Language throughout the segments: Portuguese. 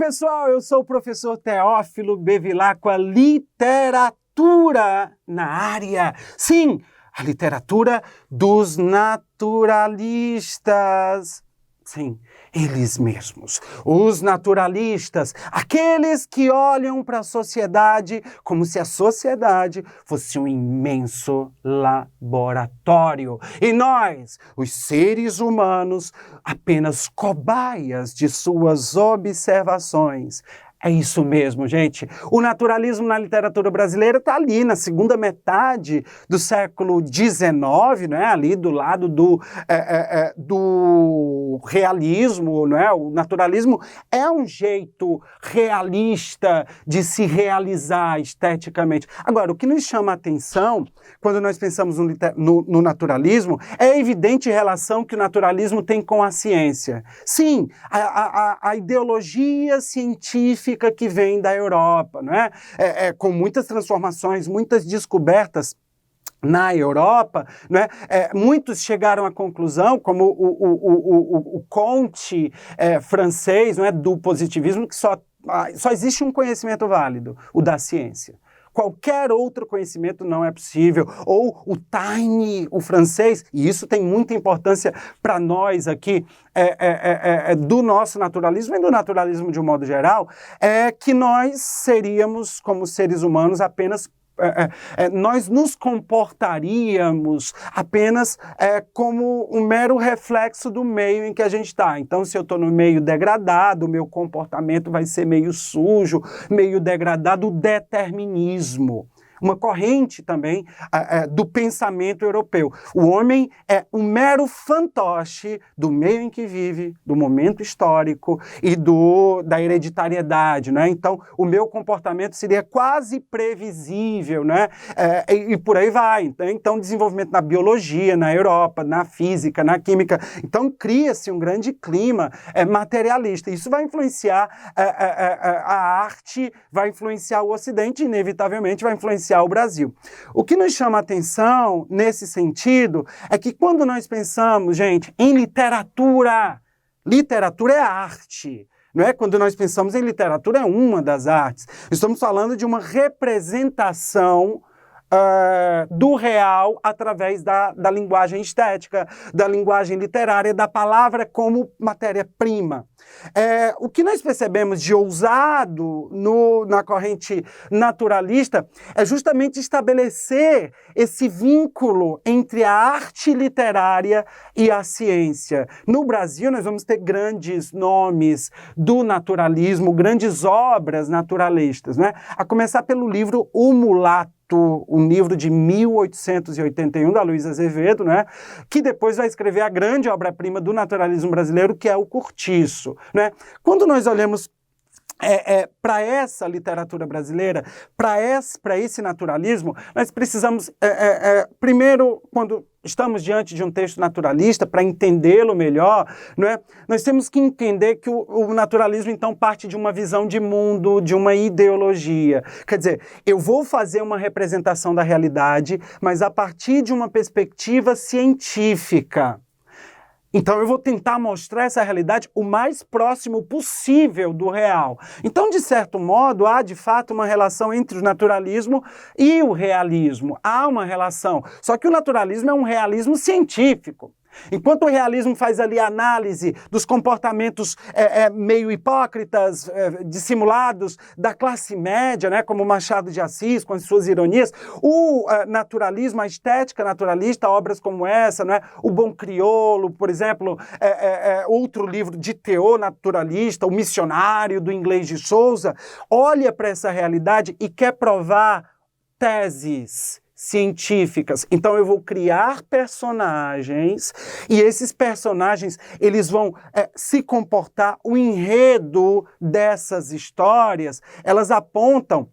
pessoal, eu sou o professor Teófilo Bevilacqua, literatura na área. Sim, a literatura dos naturalistas. Sim, eles mesmos, os naturalistas, aqueles que olham para a sociedade como se a sociedade fosse um imenso laboratório. E nós, os seres humanos, apenas cobaias de suas observações. É isso mesmo, gente. O naturalismo na literatura brasileira está ali na segunda metade do século XIX, né? Ali do lado do realismo, né? O naturalismo é um jeito realista de se realizar esteticamente. Agora, o que nos chama a atenção quando nós pensamos no naturalismo é a evidente relação que o naturalismo tem com a ciência. Sim, a ideologia científica que vem da Europa, não é? Com muitas transformações, muitas descobertas na Europa, não é? Muitos chegaram à conclusão, como o Comte francês, não é? Do positivismo, que só existe um conhecimento válido, o da ciência. Qualquer outro conhecimento não é possível. Ou o Taine, o francês, e isso tem muita importância para nós aqui, do nosso naturalismo e do naturalismo de um modo geral, que nós seríamos, como seres humanos, apenas nós nos comportaríamos apenas como um mero reflexo do meio em que a gente está. Então, se eu estou no meio degradado, o meu comportamento vai ser meio sujo, meio degradado, o determinismo. Uma corrente também do pensamento europeu. O homem é um mero fantoche do meio em que vive, do momento histórico e da hereditariedade, né? Então, o meu comportamento seria quase previsível, né? E por aí vai. Então, desenvolvimento na biologia, na Europa, na física, na química. Então, cria-se um grande clima materialista. Isso vai influenciar a arte, vai influenciar o Ocidente, inevitavelmente vai influenciar o Brasil. O que nos chama a atenção nesse sentido é que quando nós pensamos, gente, em literatura é arte. Não é? Quando nós pensamos em literatura, é uma das artes. Estamos falando de uma representação do real através da linguagem estética, da linguagem literária, da palavra como matéria-prima. O que nós percebemos de ousado na corrente naturalista é justamente estabelecer esse vínculo entre a arte literária e a ciência. No Brasil, nós vamos ter grandes nomes do naturalismo, grandes obras naturalistas, né? A começar pelo livro O Mulato, um livro de 1881, da Luiza Azevedo, né, que depois vai escrever a grande obra-prima do naturalismo brasileiro, que é o Cortiço. Né? Quando nós olhamos para essa literatura brasileira, para esse naturalismo, nós precisamos, primeiro, quando estamos diante de um texto naturalista, para entendê-lo melhor, não é? Nós temos que entender que o naturalismo, então, parte de uma visão de mundo, de uma ideologia. Quer dizer, eu vou fazer uma representação da realidade, mas a partir de uma perspectiva científica. Então eu vou tentar mostrar essa realidade o mais próximo possível do real. Então, de certo modo, há de fato uma relação entre o naturalismo e o realismo. Há uma relação. Só que o naturalismo é um realismo científico. Enquanto o realismo faz ali a análise dos comportamentos meio hipócritas, dissimulados da classe média, né, como Machado de Assis, com as suas ironias, o naturalismo, a estética naturalista, obras como essa, né, O Bom Crioulo, por exemplo, outro livro de teor naturalista, O Missionário, do Inglês de Souza, olha para essa realidade e quer provar teses científicas. Então eu vou criar personagens e esses personagens eles vão se comportar, o enredo dessas histórias, elas apontam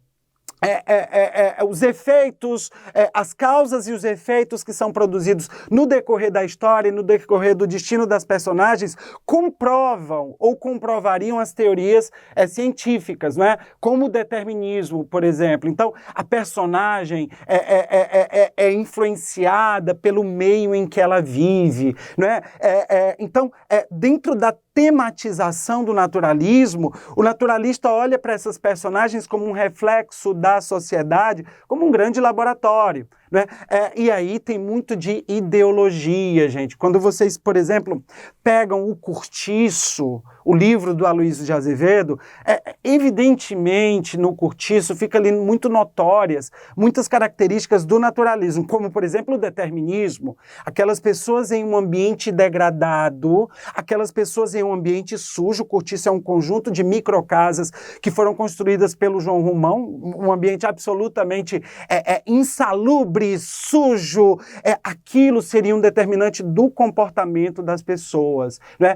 os efeitos, as causas e os efeitos que são produzidos no decorrer da história e no decorrer do destino das personagens comprovam ou comprovariam as teorias científicas, não é? Como o determinismo, por exemplo. Então, a personagem é influenciada pelo meio em que ela vive, não é? Então, dentro da tematização do naturalismo, o naturalista olha para essas personagens como um reflexo da sociedade, como um grande laboratório, né? E aí tem muito de ideologia, gente. Quando vocês, por exemplo, pegam o Cortiço, o livro do Aloysio de Azevedo, evidentemente no Cortiço fica ali muito notórias muitas características do naturalismo, como, por exemplo, o determinismo, aquelas pessoas em um ambiente degradado, aquelas pessoas em um ambiente sujo. O Cortiço é um conjunto de microcasas que foram construídas pelo João Romão, um ambiente absolutamente insalubre, sujo. Aquilo seria um determinante do comportamento das pessoas, né?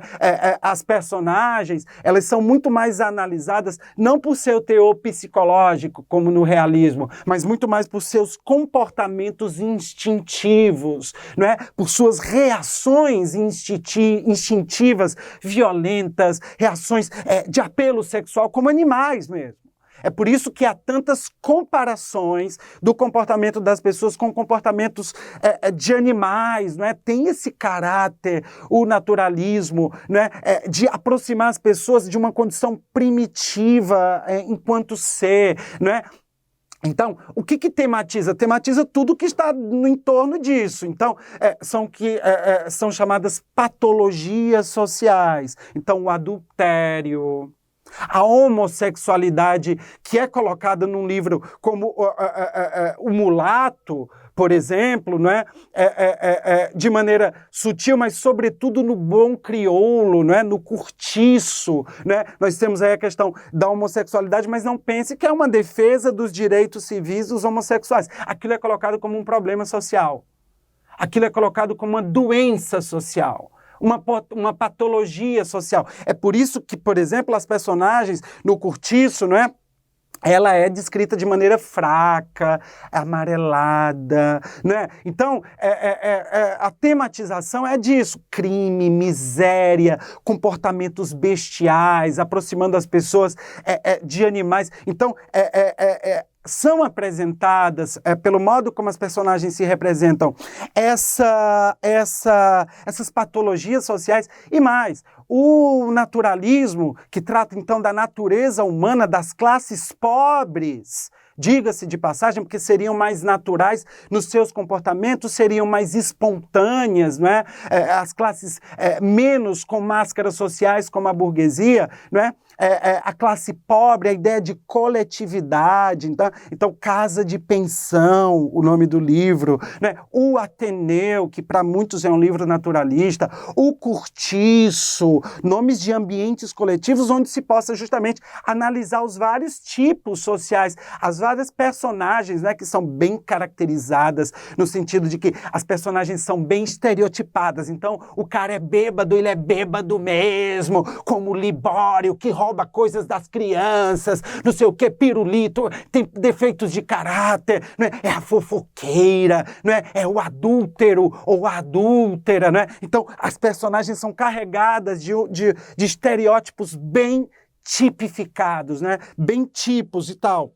As personagens, elas são muito mais analisadas não por seu teor psicológico, como no realismo, mas muito mais por seus comportamentos instintivos, né? Por suas reações instintivas, violentas, reações de apelo sexual, como animais mesmo. É por isso que há tantas comparações do comportamento das pessoas com comportamentos de animais, não é? Tem esse caráter, o naturalismo, né? De aproximar as pessoas de uma condição primitiva enquanto ser, não é? Então, o que tematiza? Tematiza tudo que está no entorno disso. Então, são chamadas patologias sociais. Então, o adultério, a homossexualidade, que é colocada num livro como o Mulato, por exemplo, não é? De maneira sutil, mas sobretudo no bom crioulo, não é? No Cortiço, né? Nós temos aí a questão da homossexualidade, mas não pense que é uma defesa dos direitos civis dos homossexuais. Aquilo é colocado como um problema social. Aquilo é colocado como uma doença social. Uma patologia social. É por isso que, por exemplo, as personagens no Cortiço, não é? Ela é descrita de maneira fraca, amarelada, né? Então, a tematização é disso: crime, miséria, comportamentos bestiais, aproximando as pessoas de animais. Então, são apresentadas, pelo modo como as personagens se representam, essas patologias sociais e mais. O naturalismo, que trata então da natureza humana, das classes pobres, diga-se de passagem, porque seriam mais naturais nos seus comportamentos, seriam mais espontâneas, não é? As classes menos com máscaras sociais, como a burguesia, não é? A classe pobre, a ideia de coletividade, então Casa de Pensão, o nome do livro, né? O Ateneu, que para muitos é um livro naturalista, o Cortiço, nomes de ambientes coletivos onde se possa justamente analisar os vários tipos sociais, as várias personagens, né, que são bem caracterizadas, no sentido de que as personagens são bem estereotipadas. Então, o cara é bêbado, ele é bêbado mesmo, como o Libório, que rouba coisas das crianças, não sei o que, pirulito, tem defeitos de caráter, né? É a fofoqueira, né? É o adúltero ou a adúltera, né? Então, as personagens são carregadas de estereótipos bem tipificados, né? Bem tipos e tal.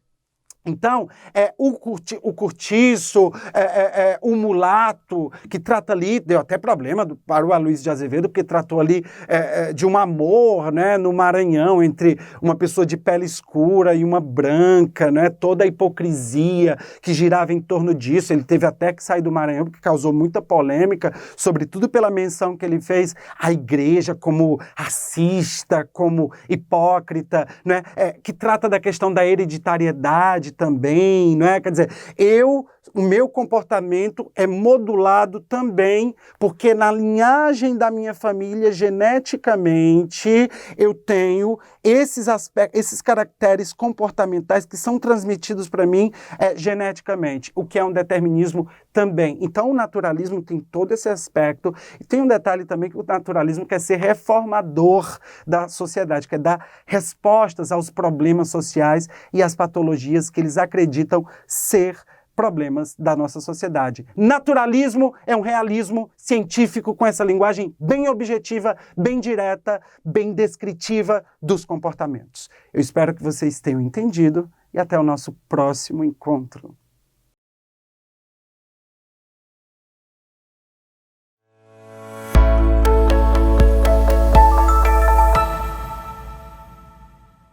Então, o Cortiço, o Mulato, que trata ali, deu até problema para o Aloysio de Azevedo, porque tratou ali de um amor, né, no Maranhão, entre uma pessoa de pele escura e uma branca, né, toda a hipocrisia que girava em torno disso. Ele teve até que sair do Maranhão, porque causou muita polêmica, sobretudo pela menção que ele fez à igreja como racista, como hipócrita, né, que trata da questão da hereditariedade também, não é? Quer dizer, o meu comportamento é modulado também, porque na linhagem da minha família, geneticamente, eu tenho esses aspectos, esses caracteres comportamentais que são transmitidos para mim geneticamente, o que é um determinismo também. Então, o naturalismo tem todo esse aspecto, e tem um detalhe também que o naturalismo quer ser reformador da sociedade, quer dar respostas aos problemas sociais e às patologias que eles acreditam ser problemas da nossa sociedade. Naturalismo é um realismo científico com essa linguagem bem objetiva, bem direta, bem descritiva dos comportamentos. Eu espero que vocês tenham entendido e até o nosso próximo encontro.